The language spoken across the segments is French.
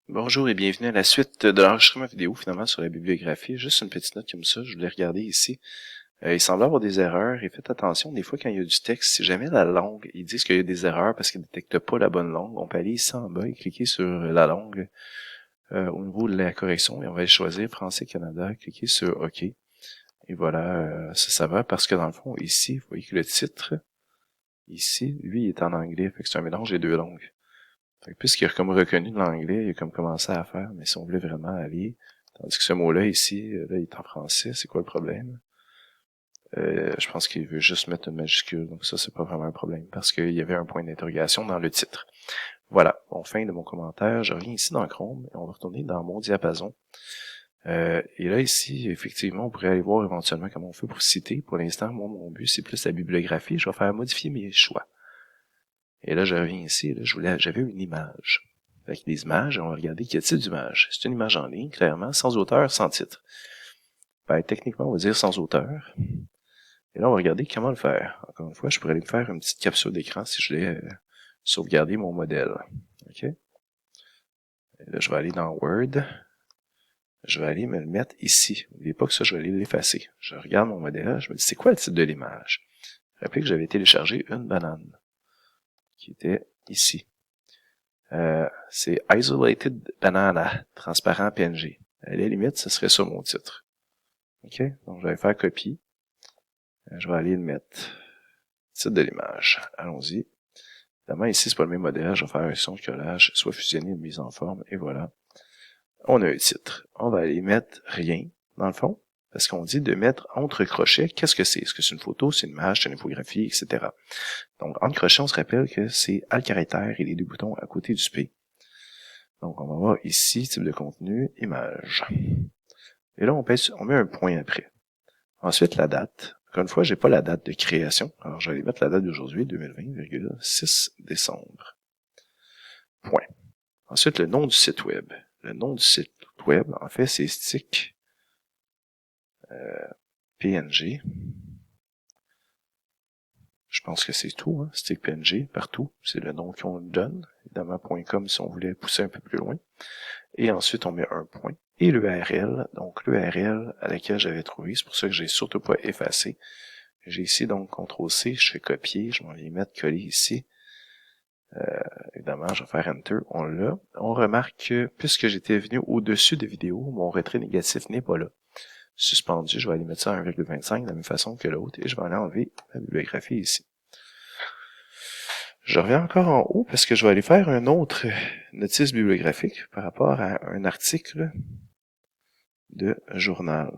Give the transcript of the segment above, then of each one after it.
Bonjour et bienvenue à la suite de l'enregistrement vidéo finalement sur la bibliographie. Juste une petite note comme ça, je voulais regarder ici. Il semble avoir des erreurs et faites attention, des fois quand il y a du texte, si jamais la langue, ils disent qu'il y a des erreurs parce qu'ils ne détectent pas la bonne langue, on peut aller ici en bas et cliquer sur la langue au niveau de la correction et on va choisir Français Canada, cliquer sur OK. Et voilà, ça va parce que dans le fond, ici, vous voyez que le titre, ici, lui, il est en anglais, fait que c'est un mélange des deux langues. Fait que puisqu'il a comme reconnu de l'anglais, il a comme commencé à faire, mais si on voulait vraiment aller, tandis que ce mot-là ici, là, il est en français, c'est quoi le problème? Je pense qu'il veut juste mettre une majuscule, donc ça, c'est pas vraiment un problème, parce qu'il y avait un point d'interrogation dans le titre. Voilà, bon, fin de mon commentaire, je reviens ici dans Chrome, et on va retourner dans mon diapason. Et là, ici, effectivement, on pourrait aller voir éventuellement comment on fait pour citer. Pour l'instant, moi, mon but, c'est plus la bibliographie, je vais faire modifier mes choix. Et là, je reviens ici, là, j'avais une image. Avec des images, on va regarder quel type d'image. C'est une image en ligne, clairement, sans auteur, sans titre. Ben, techniquement, on va dire sans auteur. Et là, on va regarder comment le faire. Encore une fois, je pourrais aller me faire une petite capture d'écran si je voulais sauvegarder mon modèle. OK? Et là, je vais aller dans Word. Je vais aller me le mettre ici. N'oubliez pas que ça, je vais aller l'effacer. Je regarde mon modèle, je me dis, c'est quoi le titre de l'image? Rappelez que j'avais téléchargé une banane, qui était ici. C'est Isolated Banana, transparent PNG. À la limite, ce serait ça mon titre. OK? Donc, je vais faire copier. Je vais aller le mettre. Titre de l'image. Allons-y. Évidemment, ici, c'est pas le même modèle. Je vais faire un son de collage, soit fusionné ou mise en forme. Et voilà. On a un titre. On va aller mettre rien, dans le fond. Parce qu'on dit de mettre entre crochets. Qu'est-ce que c'est? Est-ce que c'est une photo, c'est une image, c'est une infographie, etc. Donc, entre crochets, on se rappelle que c'est à le caractère et les deux boutons à côté du P. Donc, on va voir ici, type de contenu, image. Et là, on met un point après. Ensuite, la date. Encore une fois, j'ai pas la date de création. Alors, je vais aller mettre la date d'aujourd'hui, 2020,6 décembre. Point. Ensuite, le nom du site web. Le nom du site web, en fait, c'est stick PNG. Je pense que c'est tout, hein? Stick PNG, partout. C'est le nom qu'on donne. Évidemment, .com si on voulait pousser un peu plus loin. Et ensuite, on met un point. Et l'URL, donc l'URL à laquelle j'avais trouvé, c'est pour ça que j'ai surtout pas effacé. J'ai ici donc CTRL-C, je fais copier, je m'en vais mettre coller ici. Évidemment, je vais faire Enter, on l'a. On remarque que, puisque j'étais venu au-dessus de vidéo, mon retrait négatif n'est pas là. Suspendu, je vais aller mettre ça à 1,25 de la même façon que l'autre, et je vais aller enlever la bibliographie ici. Je reviens encore en haut parce que je vais aller faire un autre notice bibliographique par rapport à un article de journal.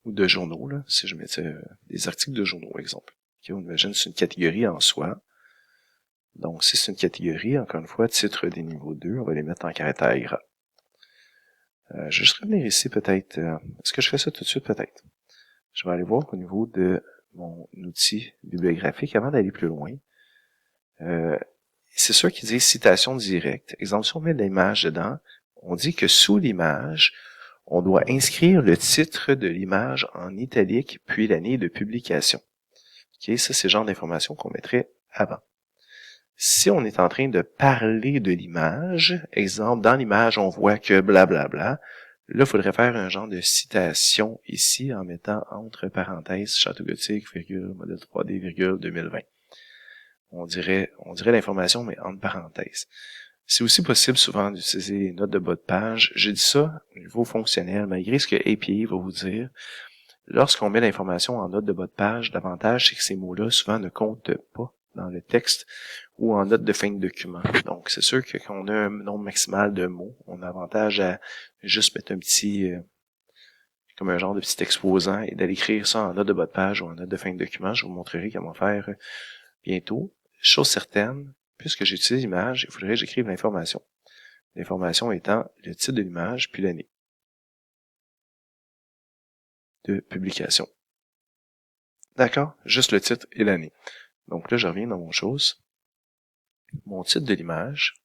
Ou de journaux, là, si je mettais des articles de journaux, exemple. Okay, on imagine c'est une catégorie en soi. Donc, si c'est une catégorie, encore une fois, titre des niveaux 2, on va les mettre en caractère gras. Je vais juste revenir ici peut-être. Est-ce que je fais ça tout de suite? Peut-être. Je vais aller voir au niveau de mon outil bibliographique avant d'aller plus loin. C'est sûr qu'il dit citation directe. Exemple, si on met l'image dedans, on dit que sous l'image, on doit inscrire le titre de l'image en italique, puis l'année de publication. OK, ça, c'est le genre d'information qu'on mettrait avant. Si on est en train de parler de l'image, exemple, dans l'image, on voit que blablabla, là, il faudrait faire un genre de citation ici en mettant entre parenthèses Château Gothique, virgule, modèle 3D, virgule, 2020. On dirait l'information, mais entre parenthèses. C'est aussi possible souvent d'utiliser les notes de bas de page. J'ai dit ça au niveau fonctionnel, malgré ce que API va vous dire. Lorsqu'on met l'information en note de bas de page, l'avantage, c'est que ces mots-là, souvent, ne comptent pas dans le texte ou en note de fin de document. Donc, c'est sûr que quand on a un nombre maximal de mots, on a avantage à juste mettre un petit, comme un genre de petit exposant et d'aller écrire ça en note de bas de page ou en note de fin de document. Je vous montrerai comment faire bientôt. Chose certaine, puisque j'utilise l'image, il faudrait que j'écrive l'information. L'information étant le titre de l'image puis l'année de publication. D'accord? Juste le titre et l'année. Donc là, je reviens dans mon chose. Mon titre de l'image.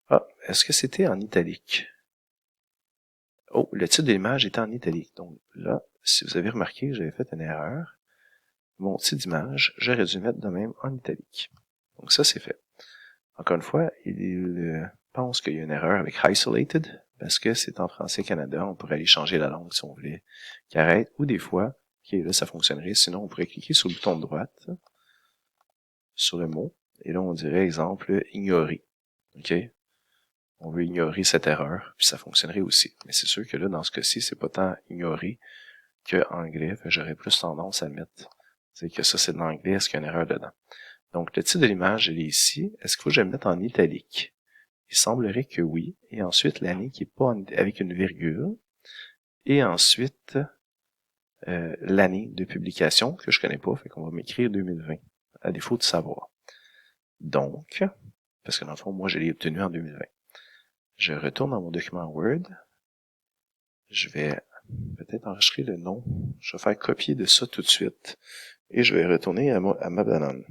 Ah, est-ce que c'était en italique? Oh, le titre de l'image était en italique. Donc là, si vous avez remarqué, j'avais fait une erreur. Mon titre d'image, j'aurais dû mettre de même en italique. Donc ça, c'est fait. Encore une fois, pense qu'il y a une erreur avec isolated, parce que c'est en français Canada, on pourrait aller changer la langue si on voulait qu'il arrête, ou des fois, ok, là ça fonctionnerait, sinon on pourrait cliquer sur le bouton de droite, sur le mot, et là on dirait, exemple, ignorer, ok? On veut ignorer cette erreur, puis ça fonctionnerait aussi. Mais c'est sûr que là, dans ce cas-ci, c'est pas tant ignorer que anglais, j'aurais plus tendance à mettre, c'est que ça c'est de l'anglais, est-ce qu'il y a une erreur dedans? Donc le titre de l'image, elle est ici, est-ce qu'il faut que je le mette en italique? Il semblerait que oui. Et ensuite, l'année qui est pas avec une virgule. Et ensuite, l'année de publication, que je connais pas, fait qu'on va m'écrire 2020, à défaut de savoir. Donc, parce que dans le fond, moi, je l'ai obtenu en 2020. Je retourne dans mon document Word. Je vais peut-être enregistrer le nom. Je vais faire copier de ça tout de suite. Et je vais retourner à ma banane.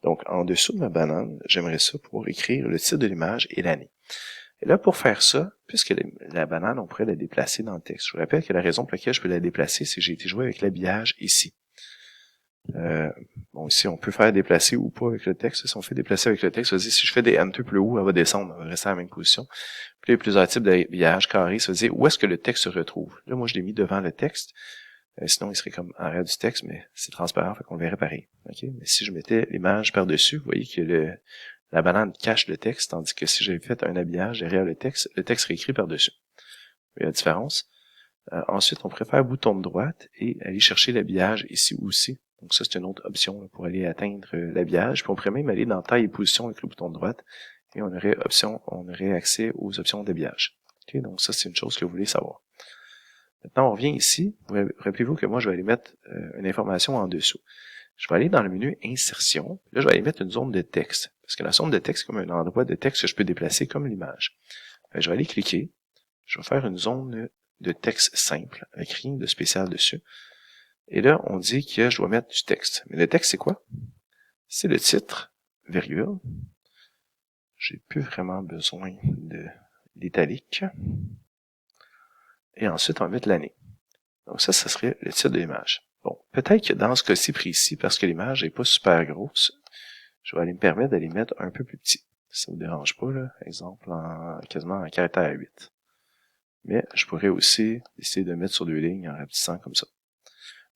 Donc, en dessous de ma banane, j'aimerais ça pour écrire le titre de l'image et l'année. Et là, pour faire ça, puisque la banane, on pourrait la déplacer dans le texte. Je vous rappelle que la raison pour laquelle je peux la déplacer, c'est que j'ai été joué avec l'habillage ici. Bon, ici, on peut faire déplacer ou pas avec le texte. Si on fait déplacer avec le texte, ça veut dire si je fais des Enter plus haut, elle va descendre, elle va rester à la même position. Puis il y a plusieurs types d'habillage carré, ça veut dire où est-ce que le texte se retrouve. Là, moi, je l'ai mis devant le texte. Sinon, il serait comme en arrière du texte, mais c'est transparent, fait qu'on le verrait pareil. Okay? Mais si je mettais l'image par-dessus, vous voyez que la banane cache le texte, tandis que si j'avais fait un habillage derrière le texte serait écrit par-dessus. Vous voyez la différence? Ensuite, on pourrait faire bouton de droite et aller chercher l'habillage ici aussi. Donc ça, c'est une autre option là, pour aller atteindre l'habillage. Puis on pourrait même aller dans taille et position avec le bouton de droite et on aurait accès aux options d'habillage. Okay? Donc ça, c'est une chose que vous voulez savoir. Maintenant, on revient ici. Rappelez-vous que moi, je vais aller mettre une information en dessous. Je vais aller dans le menu Insertion. Là, je vais aller mettre une zone de texte. Parce que la zone de texte, c'est comme un endroit de texte que je peux déplacer comme l'image. Je vais aller cliquer. Je vais faire une zone de texte simple, avec rien de spécial dessus. Et là, on dit que je dois mettre du texte. Mais le texte, c'est quoi? C'est le titre, virgule. J'ai plus vraiment besoin d'italique. Et ensuite, on va mettre l'année. Donc ça serait le titre de l'image. Bon, peut-être que dans ce cas-ci précis, parce que l'image n'est pas super grosse, je vais aller me permettre d'aller mettre un peu plus petit. Ça vous dérange pas, là. Exemple, quasiment en caractère 8. Mais je pourrais aussi essayer de mettre sur 2 lignes en rapetissant comme ça.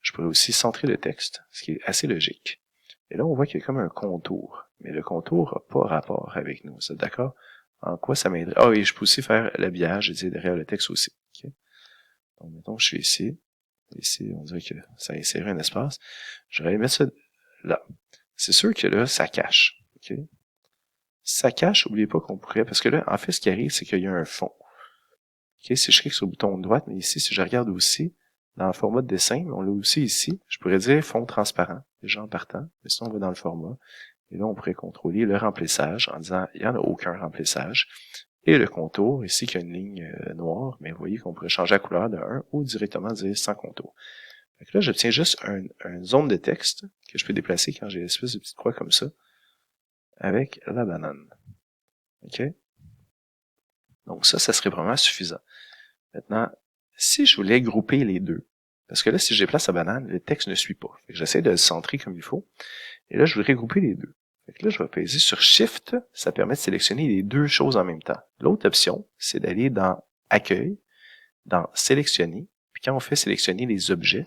Je pourrais aussi centrer le texte, ce qui est assez logique. Et là, on voit qu'il y a comme un contour. Mais le contour n'a pas rapport avec nous. Vous êtes d'accord? En quoi ça m'aiderait? Ah oui, je peux aussi faire l'habillage, derrière le texte aussi. Okay? Donc, mettons, je suis ici. Ici, on dirait que ça a inséré un espace. Je vais aller mettre ça là. C'est sûr que là, ça cache. Okay? Ça cache, n'oubliez pas qu'on pourrait, parce que là, en fait, ce qui arrive, c'est qu'il y a un fond. Okay? Si je clique sur le bouton de droite, mais ici, si je regarde aussi, dans le format de dessin, on l'a aussi ici, je pourrais dire fond transparent, déjà en partant, mais sinon on va dans le format, et là on pourrait contrôler le remplissage en disant il n'y en a aucun remplissage, et le contour, ici qu'il y a une ligne noire, mais vous voyez qu'on pourrait changer la couleur de 1 ou directement dire sans contour. Donc là, j'obtiens juste une zone de texte que je peux déplacer quand j'ai l'espèce de petite croix comme ça, avec la banane. OK? Donc ça serait vraiment suffisant. Maintenant, si je voulais grouper les deux, parce que là, si je déplace la banane, le texte ne suit pas. J'essaie de le centrer comme il faut. Et là, je voudrais grouper les deux. Fait que là, je vais peser sur Shift. Ça permet de sélectionner les deux choses en même temps. L'autre option, c'est d'aller dans Accueil, dans Sélectionner. Puis quand on fait sélectionner les objets,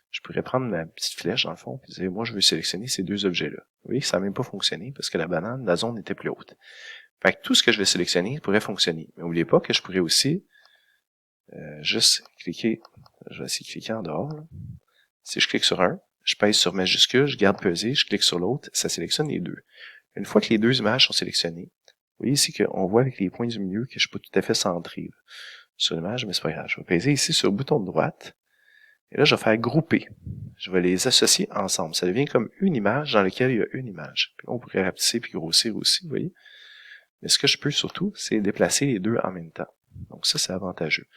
je pourrais prendre ma petite flèche dans le fond et dire, moi, je veux sélectionner ces deux objets-là. Vous voyez que ça n'a même pas fonctionné parce que la zone était plus haute. Fait que tout ce que je vais sélectionner pourrait fonctionner. Mais n'oubliez pas que je pourrais aussi juste cliquer, je vais essayer de cliquer en dehors. Là. Si je clique sur un, je pèse sur majuscule, je garde pesé, je clique sur l'autre, ça sélectionne les deux. Une fois que les deux images sont sélectionnées, vous voyez ici qu'on voit avec les points du milieu que je suis pas tout à fait centré là, sur l'image, mais c'est pas grave. Je vais peser ici sur le bouton de droite, et là je vais faire grouper. Je vais les associer ensemble. Ça devient comme une image dans laquelle il y a une image. Puis on pourrait rapetisser puis grossir aussi, vous voyez. Mais ce que je peux surtout, c'est déplacer les deux en même temps. Donc ça, c'est avantageux.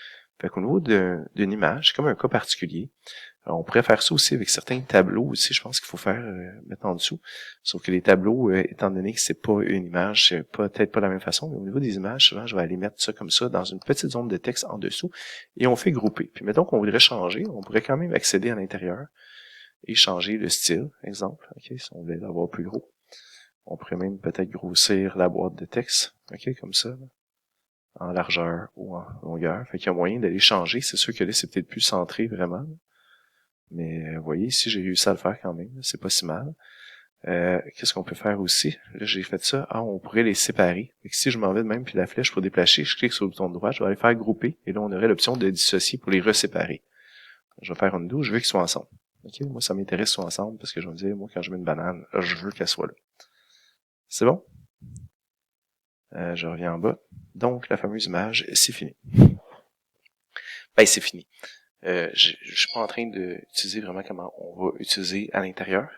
Fait qu'au niveau d'une image, comme un cas particulier, on pourrait faire ça aussi avec certains tableaux aussi, je pense qu'il faut faire mettre en dessous. Sauf que les tableaux, étant donné que c'est pas une image, c'est peut-être pas la même façon, mais au niveau des images, souvent, je vais aller mettre ça comme ça dans une petite zone de texte en dessous et on fait grouper. Puis mettons qu'on voudrait changer, on pourrait quand même accéder à l'intérieur et changer le style, exemple, ok, si on voulait l'avoir plus gros. On pourrait même peut-être grossir la boîte de texte, ok, comme ça, là, en largeur ou en longueur. Fait qu'il y a moyen d'aller changer. C'est sûr que là, c'est peut-être plus centré vraiment. Mais vous voyez, ici, j'ai réussi à le faire quand même. C'est pas si mal. Qu'est-ce qu'on peut faire aussi? Là, j'ai fait ça. Ah, on pourrait les séparer. Fait que si je m'en vais de même, puis la flèche pour déplacer, je clique sur le bouton droit, je vais aller faire grouper. Et là, on aurait l'option de dissocier pour les reséparer. Je vais faire une douche, je veux qu'ils soient ensemble. Ok, moi, ça m'intéresse qu'ils soient ensemble parce que je vais me dire, moi, quand je mets une banane, je veux qu'elle soit là. C'est bon? Je reviens en bas. Donc, la fameuse image, c'est fini. Ben, c'est fini. Je suis pas en train d'utiliser vraiment comment on va utiliser à l'intérieur,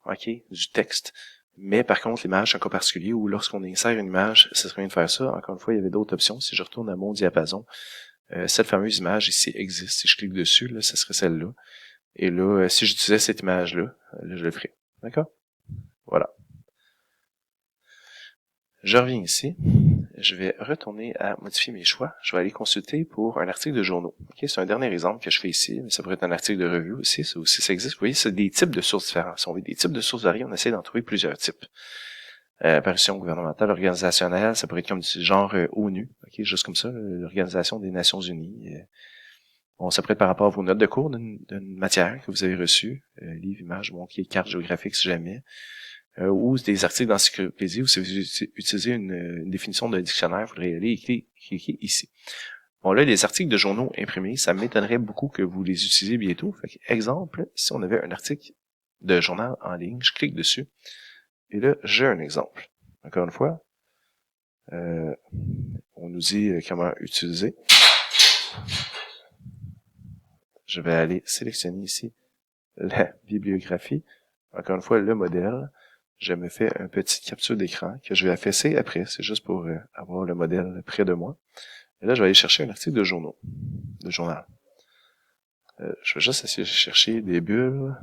ok, du texte. Mais par contre, l'image, c'est un cas particulier où lorsqu'on insère une image, ça serait bien de faire ça. Encore une fois, il y avait d'autres options. Si je retourne à mon diapason, cette fameuse image ici existe. Si je clique dessus, là, ça serait celle-là. Et là, si j'utilisais cette image-là, là, je le ferais. D'accord? Voilà. Je reviens ici. Je vais retourner à modifier mes choix. Je vais aller consulter pour un article de journaux. Okay, c'est un dernier exemple que je fais ici, mais ça pourrait être un article de revue aussi. Ça aussi, ça existe. Vous voyez, c'est des types de sources différentes. Si on veut des types de sources variées, on essaie d'en trouver plusieurs types. Apparition gouvernementale, organisationnelle, ça pourrait être comme du genre ONU, okay, juste comme ça, l'Organisation des Nations Unies. Bon, ça pourrait être par rapport à vos notes de cours d'une matière que vous avez reçue, livres, images, bon, qui est carte géographique si jamais. Ou des articles d'encyclopédie, ou si vous utilisez une définition d'un dictionnaire, vous voudrez aller cliquer ici. Bon, là, les articles de journaux imprimés, ça m'étonnerait beaucoup que vous les utilisiez bientôt. Fait que, exemple, si on avait un article de journal en ligne, je clique dessus, et là, j'ai un exemple. Encore une fois, on nous dit comment utiliser. Je vais aller sélectionner ici la bibliographie. Encore une fois, le modèle. Je me fais une petite capture d'écran que je vais afficher après. C'est juste pour avoir le modèle près de moi. Et là, je vais aller chercher un article de journal. Je vais juste essayer de chercher des bulles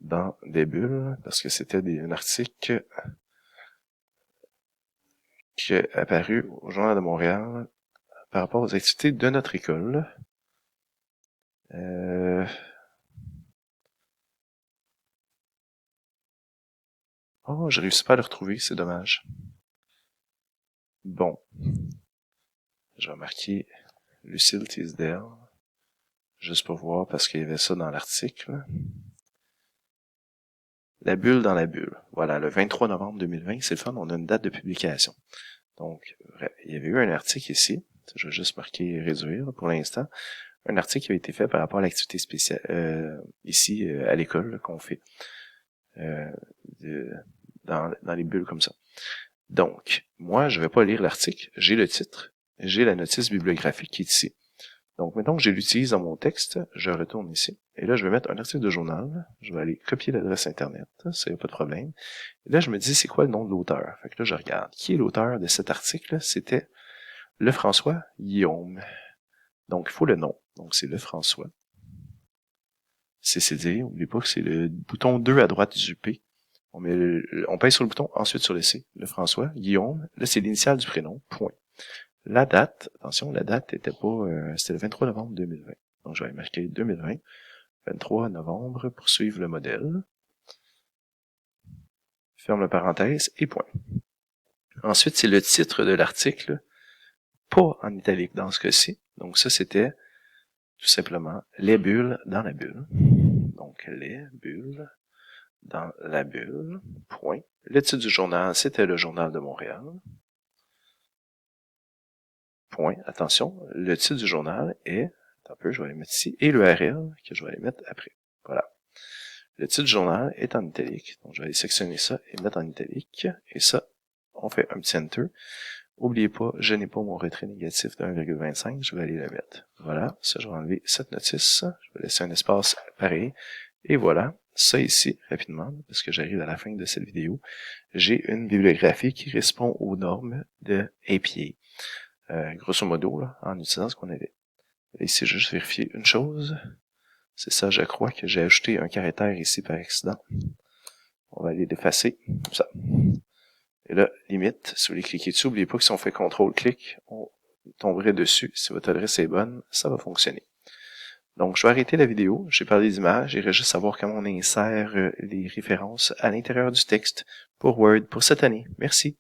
dans des bulles, parce que c'était un article qui est apparu au Journal de Montréal par rapport aux activités de notre école. Oh, je réussis pas à le retrouver, c'est dommage. Bon. Je vais marquer Lucille Teasdale, juste pour voir, parce qu'il y avait ça dans l'article. La bulle dans la bulle. Voilà, le 23 novembre 2020, c'est le fun, on a une date de publication. Donc, il y avait eu un article ici, je vais juste marquer réduire pour l'instant, un article qui a été fait par rapport à l'activité spéciale ici à l'école qu'on fait dans les bulles comme ça. Donc, moi, je vais pas lire l'article, j'ai le titre, j'ai la notice bibliographique qui est ici. Donc, mettons que je l'utilise dans mon texte, je retourne ici, et là, je vais mettre un article de journal, je vais aller copier l'adresse internet, ça, y a pas de problème. Et là, je me dis, c'est quoi le nom de l'auteur? Fait que là, je regarde. Qui est l'auteur de cet article? C'était Lefrançois Guillaume. Donc, il faut le nom. Donc, c'est Lefrançois. CCD, n'oubliez pas que c'est le bouton 2 à droite du P. On pèse sur le bouton, ensuite sur le C. Lefrançois Guillaume. Là, c'est l'initiale du prénom. Point. La date, attention, la date était pas, c'était le 23 novembre 2020. Donc, je vais marquer 2020, 23 novembre, pour suivre le modèle. Ferme la parenthèse et point. Ensuite, c'est le titre de l'article, pas en italique dans ce cas-ci. Donc, ça, c'était tout simplement les bulles dans la bulle. Donc, les bulles dans la bulle, point. Le titre du journal, c'était le Journal de Montréal. Point. Attention, le titre du journal est, un peu, je vais aller mettre ici, et l'URL que je vais aller mettre après. Voilà. Le titre du journal est en italique. Donc, je vais aller sectionner ça et mettre en italique. Et ça, on fait un petit enter. Oubliez pas, je n'ai pas mon retrait négatif de 1,25. Je vais aller le mettre. Voilà. Ça, je vais enlever cette notice. Je vais laisser un espace pareil. Et voilà. Ça ici, rapidement, parce que j'arrive à la fin de cette vidéo, j'ai une bibliographie qui répond aux normes de APA. Grosso modo, là, en utilisant ce qu'on avait. Ici, je vais juste vérifier une chose. C'est ça, je crois que j'ai ajouté un caractère ici par accident. On va aller l'effacer, comme ça. Et là, limite, si vous voulez cliquer dessus, n'oubliez pas que si on fait CTRL-clic, on tomberait dessus. Si votre adresse est bonne, ça va fonctionner. Donc, je vais arrêter la vidéo. J'ai parlé d'images. Il reste juste à savoir comment on insère les références à l'intérieur du texte pour Word pour cette année. Merci.